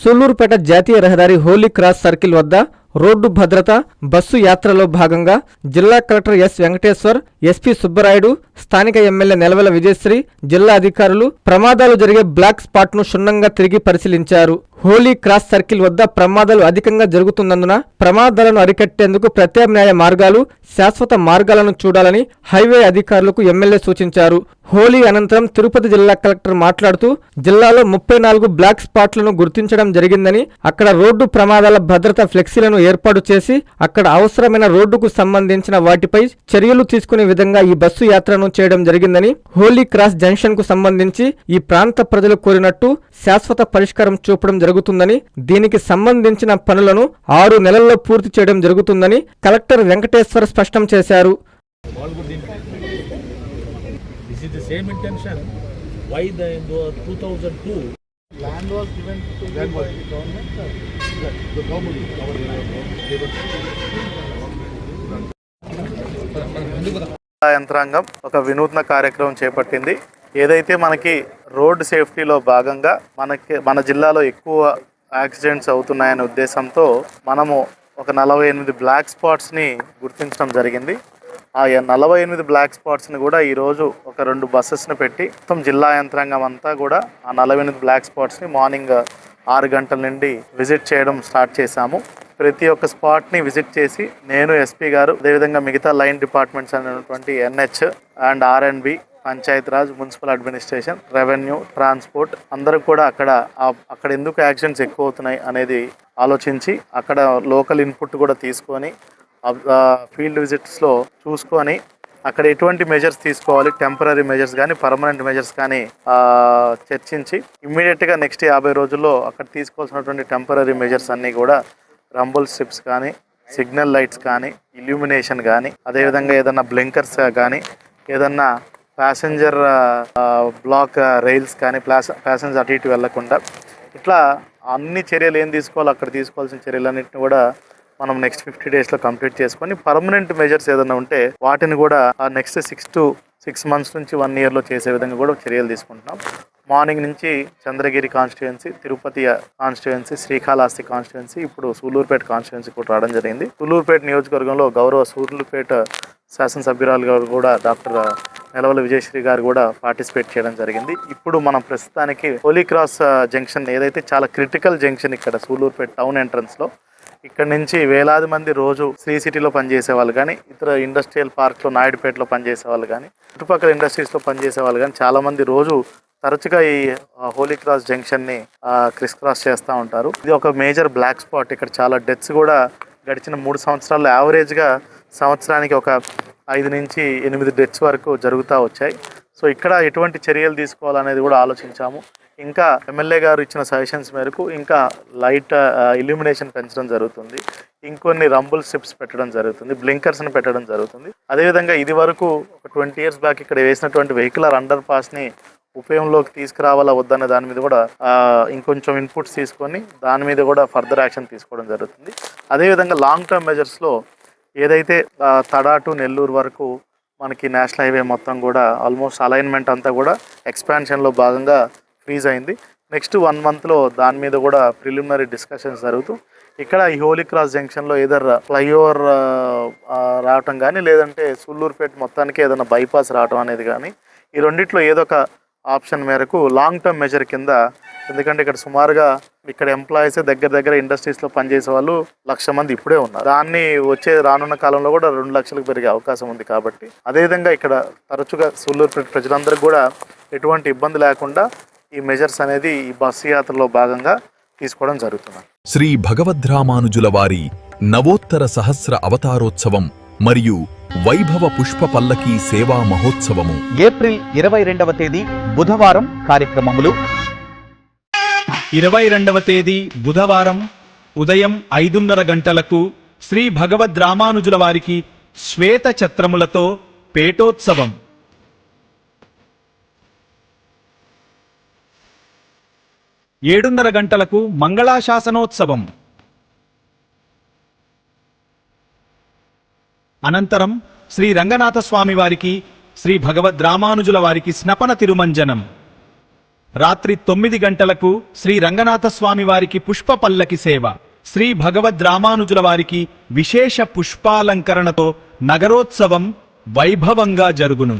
సూళ్లూరుపేట జాతీయ రహదారి Holi cross circle వద్ద రోడ్డు భద్రత బస్సు యాత్రలో భాగంగా జిల్లా collector S Venkateshwar, SP Subbarayudu, స్థానిక ఎమ్మెల్యే నెలవల విజయశ్రీ, జిల్లా అధికారులు ప్రమాదాలు జరిగే బ్లాక్ స్పాట్ ను క్షుణ్ణంగా తిరిగి పరిశీలించారు. హోలీ క్రాస్ సర్కిల్ వద్ద ప్రమాదాలు అధికంగా జరుగుతున్నందున ప్రమాదాలను అరికట్టేందుకు ప్రత్యామ్నాయ మార్గాలు, శాశ్వత మార్గాలను చూడాలని హైవే అధికారులకు ఎమ్మెల్యే సూచించారు. హోలీ అనంతరం తిరుపతి జిల్లా కలెక్టర్ మాట్లాడుతూ జిల్లాలో 34 బ్లాక్ స్పాట్లను గుర్తించడం జరిగిందని, అక్కడ రోడ్డు ప్రమాదాల భద్రత ఫ్లెక్సీలను ఏర్పాటు చేసి అక్కడ అవసరమైన రోడ్డుకు సంబంధించిన వాటిపై చర్యలు తీసుకునే విధంగా ఈ బస్సు యాత్రను చేయడం జరిగిందని, హోలీ క్రాస్ జంక్షన్ కు సంబంధించి ఈ ప్రాంత ప్రజలు కోరినట్టు శాశ్వత పరిష్కారం చూపడం జరుగుతుందని, దీనికి సంబంధించిన పనులను 6 నెలల్లో పూర్తి చేయడం జరుగుతుందని కలెక్టర్ వెంకటేశ్వర్ స్పష్టం చేశారు. This is the same intention why in the 2002 land was given to the government, sir. The government యంత్రాంగం ఒక వినూత్న కార్యక్రమం చేపట్టింది. ఏదైతే మనకి రోడ్ సేఫ్టీలో భాగంగా మన జిల్లాలో ఎక్కువ యాక్సిడెంట్స్ అవుతున్నాయనే ఉద్దేశంతో మనము ఒక 48 బ్లాక్ స్పాట్స్ని గుర్తించడం జరిగింది. ఆ 48 బ్లాక్ స్పాట్స్ని కూడా ఈరోజు ఒక 2 బస్సెస్ని పెట్టి మొత్తం జిల్లా యంత్రాంగం అంతా కూడా ఆ 48 బ్లాక్ స్పాట్స్ని మార్నింగ్ 6 గంటల నుండి విజిట్ చేయడం స్టార్ట్ చేశాము. ప్రతి ఒక్క స్పాట్ని విజిట్ చేసి నేను, ఎస్పీ గారు, అదేవిధంగా మిగతా లైన్ డిపార్ట్మెంట్స్ అనేటువంటి NH and R&B, Panchayati Raj, municipal administration, revenue, transport అందరూ కూడా అక్కడ ఎందుకు యాక్సిడెంట్స్ ఎక్కువ అవుతున్నాయి అనేది ఆలోచించి అక్కడ లోకల్ ఇన్పుట్ కూడా తీసుకొని ఫీల్డ్ విజిట్స్లో చూసుకొని అక్కడ ఎటువంటి మెజర్స్ తీసుకోవాలి, టెంపరీ మెజర్స్ కానీ పర్మనెంట్ మెజర్స్ కానీ చర్చించి ఇమ్మీడియట్గా నెక్స్ట్ 50 రోజుల్లో అక్కడ తీసుకోవాల్సినటువంటి టెంపరీ మెజర్స్ అన్నీ కూడా రంబుల్ స్ట్రిప్స్ కానీ, సిగ్నల్ లైట్స్ కానీ, ఇల్యూమినేషన్ కానీ, అదేవిధంగా ఏదన్నా బ్లింకర్స్ కానీ, ఏదన్నా ప్యాసింజర్ బ్లాక్ రైల్స్ కానీ, ప్యాసింజర్ అటు ఇటు వెళ్లకుండా ఇట్లా అన్ని చర్యలు ఏం తీసుకోవాలో అక్కడ తీసుకోవాల్సిన చర్యలన్నింటినీ కూడా మనం నెక్స్ట్ 50 డేస్లో కంప్లీట్ చేసుకొని పర్మనెంట్ మెజర్స్ ఏదైనా ఉంటే వాటిని కూడా నెక్స్ట్ 6 మంత్స్ నుంచి 1 ఇయర్లో చేసే విధంగా కూడా చర్యలు తీసుకుంటున్నాం. మార్నింగ్ నుంచి Chandragiri constituency, Tirupati constituency, Srikalahasti constituency, ఇప్పుడు సూళ్లూరుపేట కాన్స్టిట్యుయెన్సీ కూడా రావడం జరిగింది. సూళ్లూరుపేట నియోజకవర్గంలో గౌరవ సూళ్లూరుపేట శాసనసభ్యురాలు గారు కూడా డాక్టర్ నెలవల విజయశ్రీ గారు కూడా పార్టిసిపేట్ చేయడం జరిగింది. ఇప్పుడు మనం ప్రస్తుతానికి హోలీ క్రాస్ జంక్షన్ ఏదైతే చాలా క్రిటికల్ జంక్షన్ ఇక్కడ సూళ్లూరుపేట టౌన్ ఎంట్రన్స్లో ఇక్కడ నుంచి వేలాది మంది రోజు శ్రీ సిటీలో పనిచేసే వాళ్ళు కానీ, ఇతర ఇండస్ట్రియల్ పార్క్లో నాయుడుపేటలో పనిచేసే వాళ్ళు కానీ, చుట్టుపక్కల ఇండస్ట్రీస్లో పనిచేసే వాళ్ళు కానీ చాలామంది రోజు తరచుగా ఈ హోలీ క్రాస్ జంక్షన్ని క్రిస్ క్రాస్ చేస్తూ ఉంటారు. ఇది ఒక మేజర్ బ్లాక్ స్పాట్. ఇక్కడ చాలా డెత్స్ కూడా గడిచిన 3 సంవత్సరాల్లో యావరేజ్గా సంవత్సరానికి ఒక 5 నుంచి 8 డెత్స్ వరకు జరుగుతూ వచ్చాయి. సో ఇక్కడ ఎటువంటి చర్యలు తీసుకోవాలనేది కూడా ఆలోచించాము. ఇంకా ఎమ్మెల్యే గారు ఇచ్చిన సజెషన్స్ మేరకు ఇంకా లైట్ ఇల్యూమినేషన్ పెంచడం జరుగుతుంది, ఇంకొన్ని రంబుల్ స్ట్రిప్స్ పెట్టడం జరుగుతుంది, బ్లింకర్స్ని పెట్టడం జరుగుతుంది. అదేవిధంగా ఇది వరకు ఒక 20 years బ్యాక్ ఇక్కడ వేసినటువంటి వెహికులర్ అండర్ పాస్ని ఉపయోగంలోకి తీసుకురావాలా వద్దనే దాని మీద కూడా ఇంకొంచెం ఇన్పుట్స్ తీసుకొని దాని మీద కూడా ఫర్దర్ యాక్షన్ తీసుకోవడం జరుగుతుంది. అదేవిధంగా లాంగ్ టర్మ్ మెజర్స్లో ఏదైతే తడా టు నెల్లూరు వరకు మనకి నేషనల్ హైవే మొత్తం కూడా ఆల్మోస్ట్ అలైన్మెంట్ అంతా కూడా ఎక్స్పాన్షన్లో భాగంగా ఫ్రీజ్ అయింది. నెక్స్ట్ 1 monthలో దాని మీద కూడా ప్రిలిమినరీ డిస్కషన్స్ జరుగుతూ ఇక్కడ ఈ హోలీ క్రాస్ జంక్షన్లో ఏదైనా ఫ్లైఓవర్ రావటం కానీ, లేదంటే సూళ్లూరుపేట మొత్తానికి ఏదైనా బైపాస్ రావటం అనేది కానీ, ఈ రెండిట్లో ఏదో ఒక ఆప్షన్ మేరకు లాంగ్ టర్మ్ మెజర్ కింద, ఎందుకంటే ఇక్కడ సుమారుగా ఇక్కడ ఎంప్లాయీస్ దగ్గర ఇండస్ట్రీస్లో పనిచేసే వాళ్ళు 1,00,000 మంది ఇప్పుడే ఉన్నారు. దాన్ని రానున్న కాలంలో కూడా 2 లక్షలకు పెరిగే అవకాశం ఉంది. కాబట్టి అదేవిధంగా ఇక్కడ తరచుగా సూళ్లూరుపేట ప్రజలందరికీ కూడా ఎటువంటి ఇబ్బంది లేకుండా ఈ మెజర్స్ అనేది ఈ బస్సు యాత్రలో భాగంగా తీసుకోవడం జరుగుతుంది. శ్రీ భగవద్రామానుజుల వారి నవోత్తర సహస్ర అవతారోత్సవం మరియు వైభవ పుష్ప పల్లకీ సేవా మహోత్సవము ఏప్రిల్ 22వ తేదీ బుధవారం కార్యక్రమములు. 22వ తేదీ బుధవారం ఉదయం 5:30 గంటలకు శ్రీ భగవద్రామానుజుల వారికి శ్వేత ఛత్రములతో పేటోత్సవం. 7:30 గంటలకు మంగళాశాసనోత్సవం. అనంతరం శ్రీ రంగనాథ స్వామి వారికి శ్రీ భగవద్రామానుజుల వారికి స్నపన తిరుమంజనం. రాత్రి 9 గంటలకు శ్రీ రంగనాథ స్వామి వారికి పుష్ప పల్లకి సేవ, శ్రీ భగవద్ రామానుజుల వారికి విశేష పుష్పాలంకరణతో నగరోత్సవం వైభవంగా జరుగును.